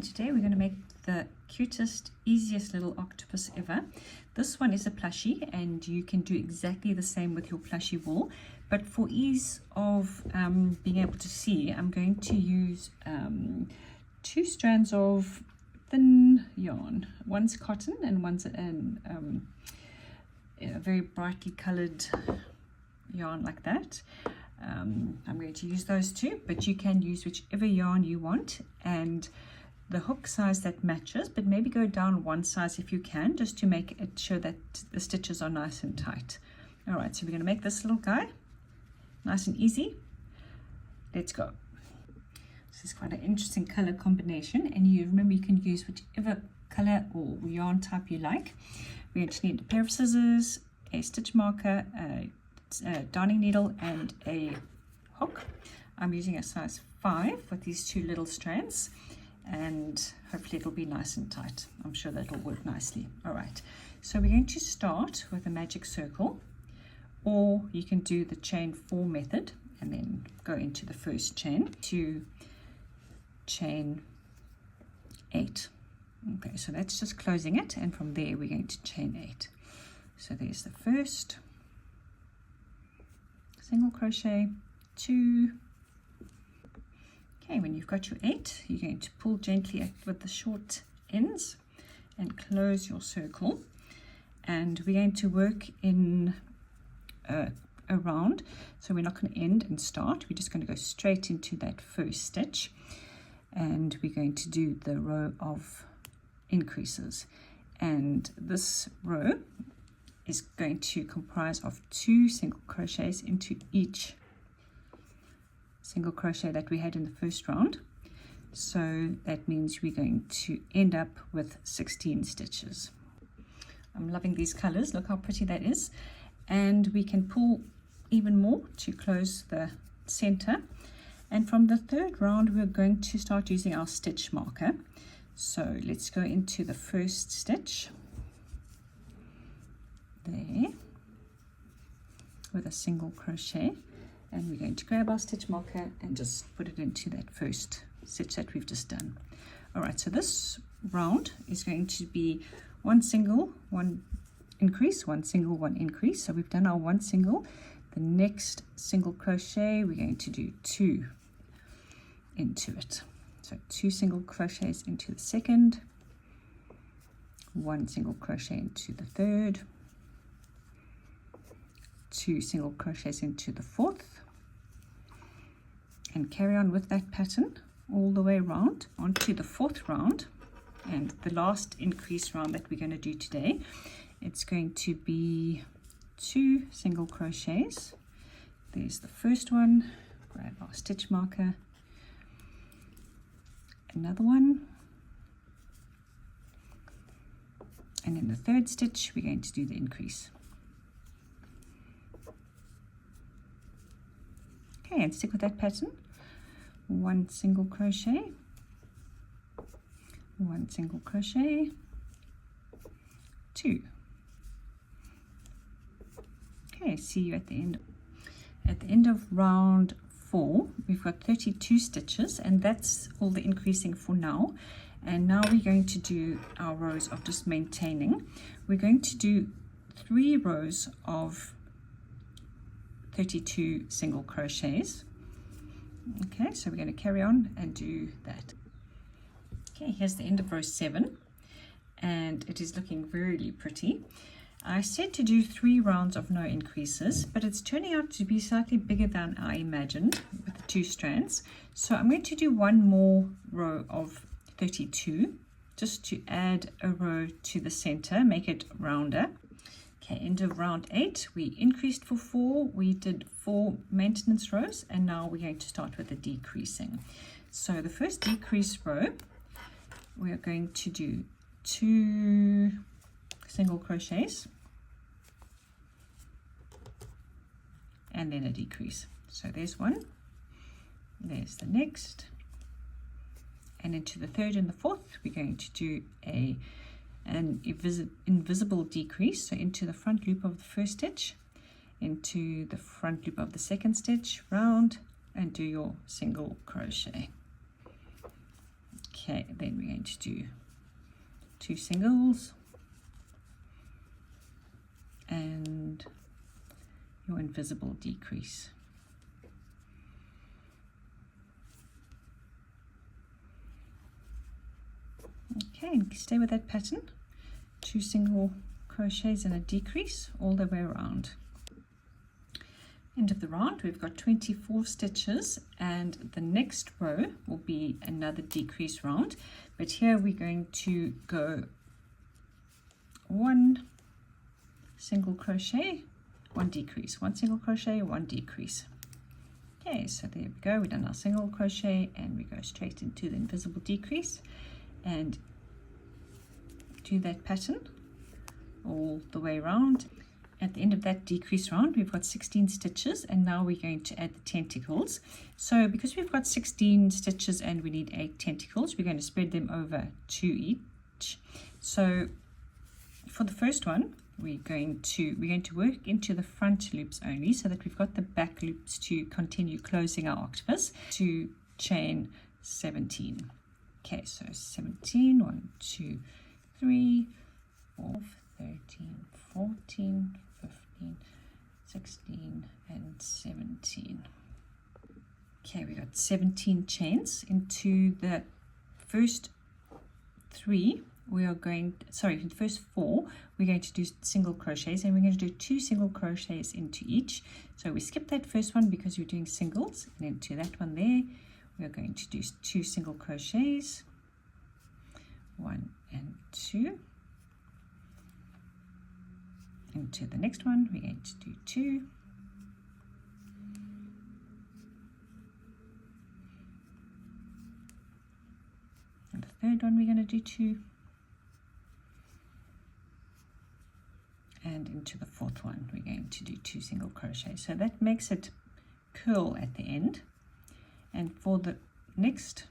today we're going to make the cutest, easiest little octopus ever. This one is a plushie, and you can do exactly the same with your plushie wool, but for ease of being able to see, I'm going to use 2 strands of thin yarn. One's cotton and one's a very brightly colored yarn like that. I'm going to use those 2, but you can use whichever yarn you want, and the hook size that matches, but maybe go down 1 size if you can, just to make it show that the stitches are nice and tight. All right, so we're going to make this little guy nice and easy. Let's go. This is quite an interesting color combination, and you remember you can use whichever color or yarn type you like. We're going to need a pair of scissors, a stitch marker, a darning needle, and a hook. I'm using a size 5 with these 2 little strands, and hopefully it'll be nice and tight. I'm sure that'll work nicely. All right, so we're going to start with a magic circle, or you can do the chain 4 method and then go into the first chain to chain 8. Okay, so that's just closing it, and from there we're going to chain 8. So there's the first single crochet, 2. Okay, when you've got your 8, you're going to pull gently with the short ends and close your circle, and we're going to work in a round. So we're not going to end and start, we're just going to go straight into that first stitch, and we're going to do the row of increases, and this row is going to comprise of 2 single crochets into each single crochet that we had in the first round. So that means we're going to end up with 16 stitches. I'm loving these colors, look how pretty that is, and we can pull even more to close the center. And from the 3rd round we're going to start using our stitch marker. So let's go into the first stitch there with a single crochet, and we're going to grab our stitch marker and just put it into that first stitch that we've just done. All right, so this round is going to be 1 single, 1 increase, 1 single, 1 increase. So we've done our 1 single. The next single crochet we're going to do 2 into it. So 2 single crochets into the second, 1 single crochet into the third, 2 single crochets into the 4th, and carry on with that pattern all the way around onto the 4th round, and the last increase round that we're going to do today. It's going to be 2 single crochets. There's the first one, grab our stitch marker, another one, and in the 3rd stitch we're going to do the increase. Okay, and stick with that pattern. 1 single crochet, 1 single crochet, 2. Okay, see you at the end. At the end of round 4, we've got 32 stitches, and that's all the increasing for now. And now we're going to do our rows of just maintaining. We're going to do 3 rows of 32 single crochets. Okay, so we're going to carry on and do that. Okay, here's the end of row 7, and it is looking really pretty. I said to do 3 rounds of no increases, but it's turning out to be slightly bigger than I imagined with the 2 strands. So I'm going to do 1 more row of 32 just to add a row to the center, make it rounder. Okay, end of round 8, we increased for 4, we did 4 maintenance rows, and now we're going to start with the decreasing. So the first decrease row, we are going to do 2 single crochets and then a decrease. So there's 1, there's the next, and into the 3rd and the 4th we're going to do an invisible decrease. So into the front loop of the first stitch, into the front loop of the second stitch, round, and do your single crochet. Okay, then we're going going to do 2 singles and your invisible decrease. Okay, and stay with that pattern. 2 single crochets and a decrease all the way around. End of the round, we've got 24 stitches, and the next row will be another decrease round, but here we're going to go 1 single crochet, 1 decrease, 1 single crochet, 1 decrease. Okay, so there we go, we've done our single crochet and we go straight into the invisible decrease and do that pattern all the way around. At the end of that decrease round, we've got 16 stitches, and now we're going to add the tentacles. So because we've got 16 stitches and we need 8 tentacles, we're going to spread them over 2 each. So for the first one, we're going to work into the front loops only, so that we've got the back loops to continue closing our octopus, to chain 17. Okay, so 17, 1, 2, 3, 4, 13, 14, 15, 16, and 17. Okay, we got 17 chains. Into the first 3, we are going, sorry, the first 4, we're going to do single crochets, and we're going to do 2 single crochets into each. So we skip that first one because we're doing singles, and into that one there, we are going to do 2 single crochets, 1 and 2. Into the next one, we're going to do 2. And the third one, we're going to do 2. And into the fourth one, we're going to do 2 single crochets. So that makes it curl at the end. And for the next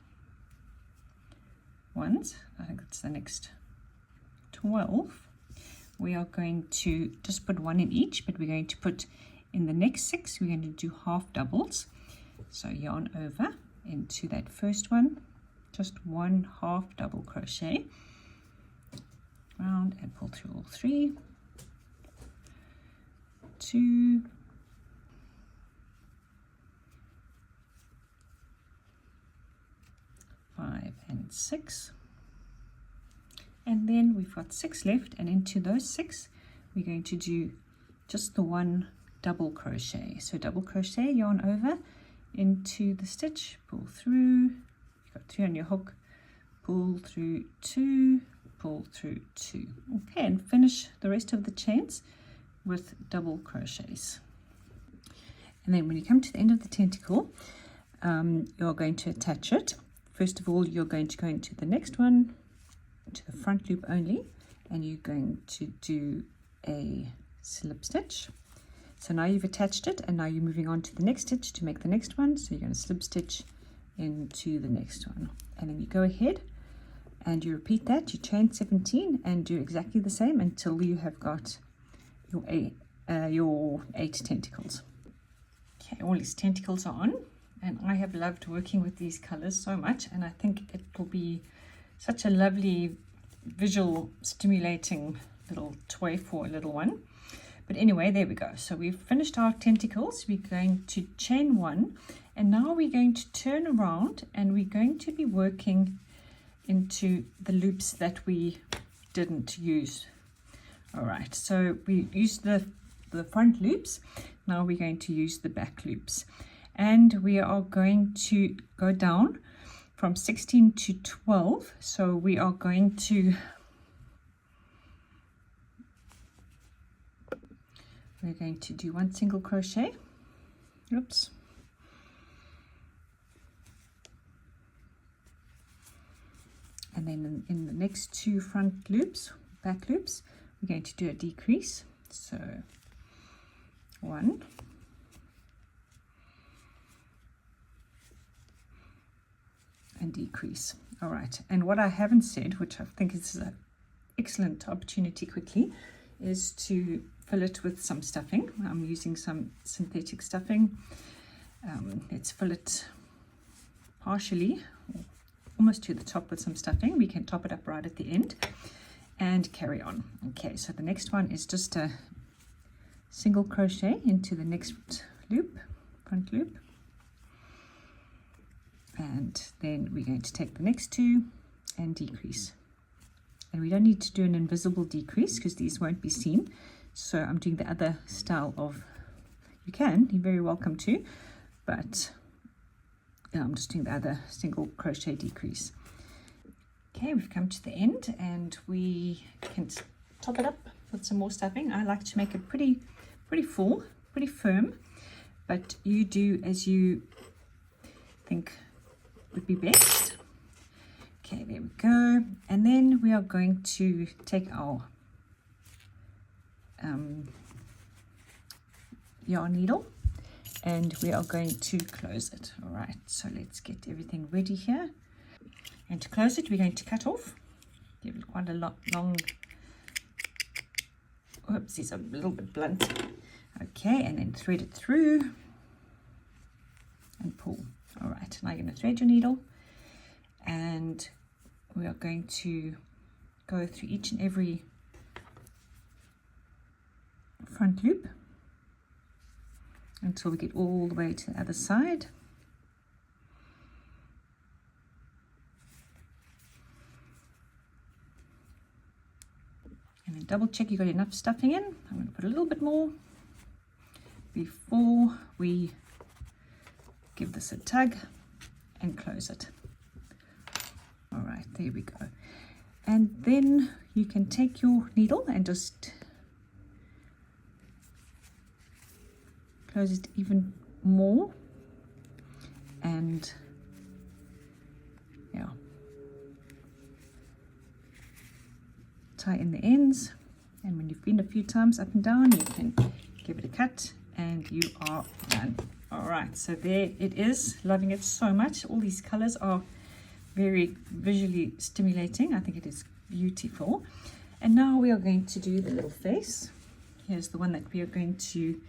ones, I think it's the next 12, we are going to just put 1 in each, but we're going to put in the next 6, we're going to do half doubles. So yarn over into that first one, just 1 half double crochet, round and pull through all 3, 2, 5 and 6. And then we've got 6 left, and into those 6 we're going to do just the 1 double crochet. So double crochet, yarn over into the stitch, pull through, you've got 3 on your hook, pull through 2, pull through 2. Okay, and finish the rest of the chains with double crochets. And then when you come to the end of the tentacle, you're going to attach it. First of all, you're going to go into the next one, to the front loop only, and you're going to do a slip stitch. So now you've attached it, and now you're moving on to the next stitch to make the next one. So you're going to slip stitch into the next one, and then you go ahead and you repeat that. You chain 17 and do exactly the same until you have got your 8 tentacles. Okay, all these tentacles are on, and I have loved working with these colors so much, and I think it will be such a lovely visual stimulating little toy for a little one. But anyway, there we go. So we've finished our tentacles. We're going to chain 1, and now we're going to turn around and we're going to be working into the loops that we didn't use. All right, so we used the front loops. Now we're going to use the back loops, and we are going to go down from 16 to 12. So we are going to do 1 single crochet, oops, and then in the next 2 front loops, back loops, we're going to do a decrease. So 1, and decrease. All right, and what I haven't said, which I think is an excellent opportunity quickly, is to fill it with some stuffing. I'm using some synthetic stuffing. Let's fill it partially, almost to the top with some stuffing. We can top it up right at the end and carry on. Okay, so the next one is just a single crochet into the next loop, front loop, and then we're going to take the next two and decrease. And we don't need to do an invisible decrease because these won't be seen. So I'm doing the other style of, you're very welcome to, but I'm just doing the other single crochet decrease. Okay, we've come to the end and we can top it up with some more stuffing. I like to make it pretty full, pretty firm, but you do as you think would be best. Okay, there we go. And then we are going to take our yarn needle and we are going to close it. All right, so let's get everything ready here. And to close it, we're going to cut off. Give it quite a long, oops, it's a little bit blunt. Okay, and then thread it through and pull. All right, now you're going to thread your needle and we are going to go through each and every front loop until we get all the way to the other side. And then double check you got enough stuffing in. I'm going to put a little bit more before we give this a tug and close it. All right, there we go. And then you can take your needle and just close it even more, and yeah, tie in the ends, and when you've been a few times up and down, you can give it a cut and you are done. All right, so there it is. Loving it so much. All these colors are very visually stimulating. I think it is beautiful. And now we are going to do the little face. Here's the one that we are going to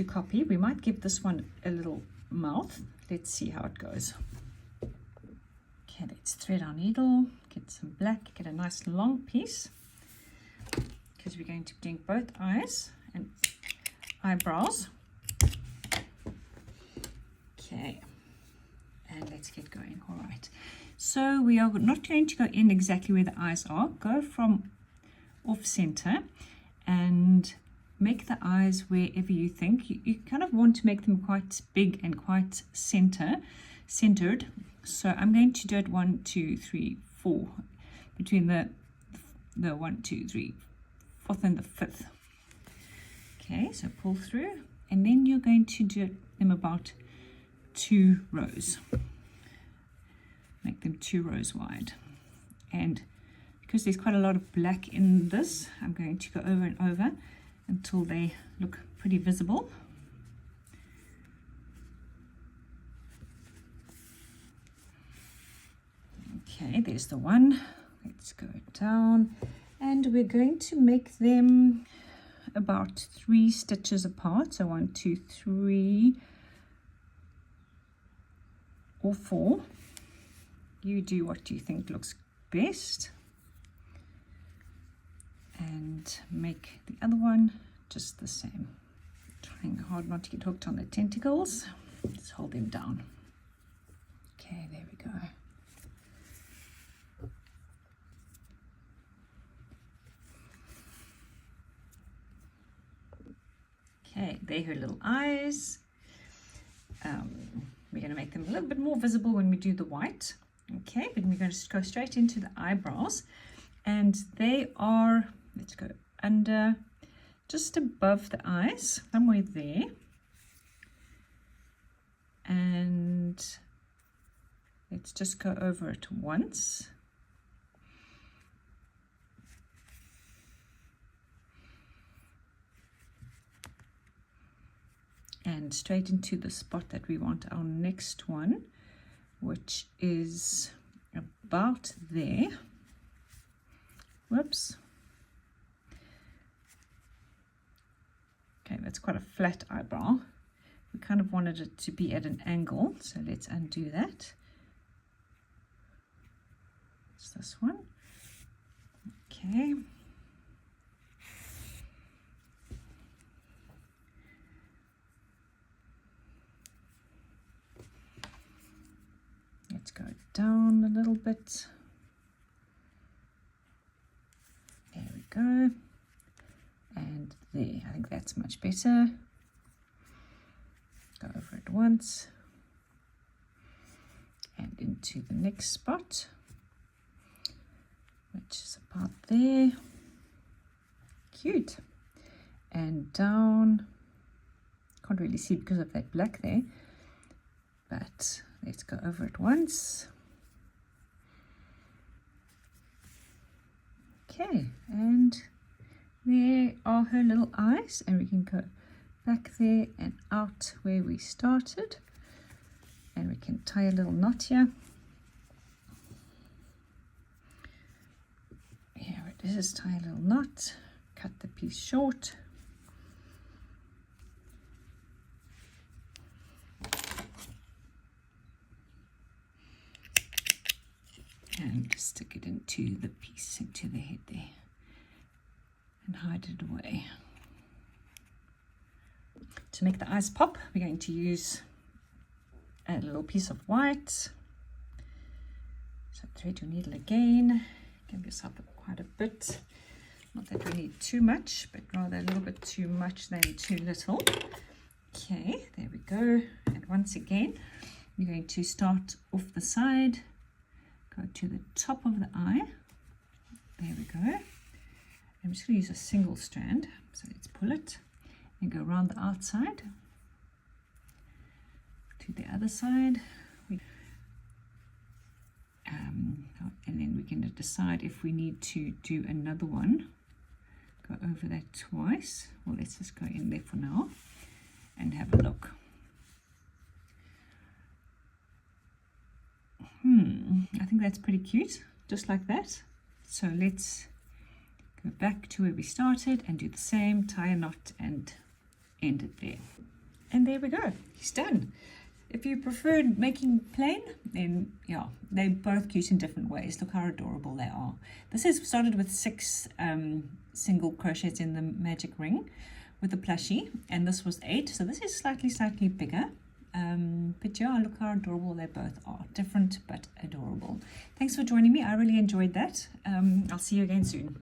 copy. We might give this one a little mouth. Let's see how it goes. Okay, let's thread our needle, get some black, get a nice long piece, because we're going to be doing both eyes and eyebrows. Okay, and let's get going. All right, so we are not going to go in exactly where the eyes are. Go from off center and make the eyes wherever you think. You kind of want to make them quite big and quite centered. So I'm going to do it 1, 2, 3, 4 between the 1, 2, 3, 4th and the 5th. Okay, so pull through, and then you're going to do them about 2 rows. Make them 2 rows wide. And because there's quite a lot of black in this, I'm going to go over and over until they look pretty visible. Okay, there's the one. Let's go down, and we're going to make them about 3 stitches apart. So 1, 2, 3 or 4. You do what you think looks best, and make the other one just the same. Trying hard not to get hooked on the tentacles. Just hold them down. Okay, there we go. Okay, there are her little eyes. We're going to make them a little bit more visible when we do the white. Okay, but we're going to go straight into the eyebrows, and they are, let's go under, just above the eyes, somewhere there. And let's just go over it once. And straight into the spot that we want our next one, which is about there. Whoops. Okay, that's quite a flat eyebrow. We kind of wanted it to be at an angle, so let's undo that. It's this one. Okay. Let's go down a little bit. There we go. And there, I think that's much better. Go over it once. And into the next spot, which is about there. Cute. And down. Can't really see because of that black there. But let's go over it once. Okay, and there are her little eyes, and we can go back there and out where we started, and we can tie a little knot here. Here it is, tie a little knot, cut the piece short. And stick it into the piece, into the head there, and hide it away. To make the eyes pop, we're going to use a little piece of white. So thread your needle again, give yourself quite a bit. Not that we need too much, but rather a little bit too much than too little. Okay, there we go. And once again, you're going to start off the side, go to the top of the eye. There we go. I'm just going to use a single strand, so let's pull it and go around the outside to the other side. And then we can decide if we need to do another one. Go over that twice. Well, let's just go in there for now and have a look. I think that's pretty cute, just like that. So let's go back to where we started and do the same, tie a knot and end it there. And there we go, he's done. If you preferred making plain, then yeah, they're both cute in different ways. Look how adorable they are. This is started with 6 single crochets in the magic ring with the plushie, and this was 8, so this is slightly bigger. But yeah, look how adorable they both are. Different but adorable. Thanks for joining me. I really enjoyed that. I'll see you again soon.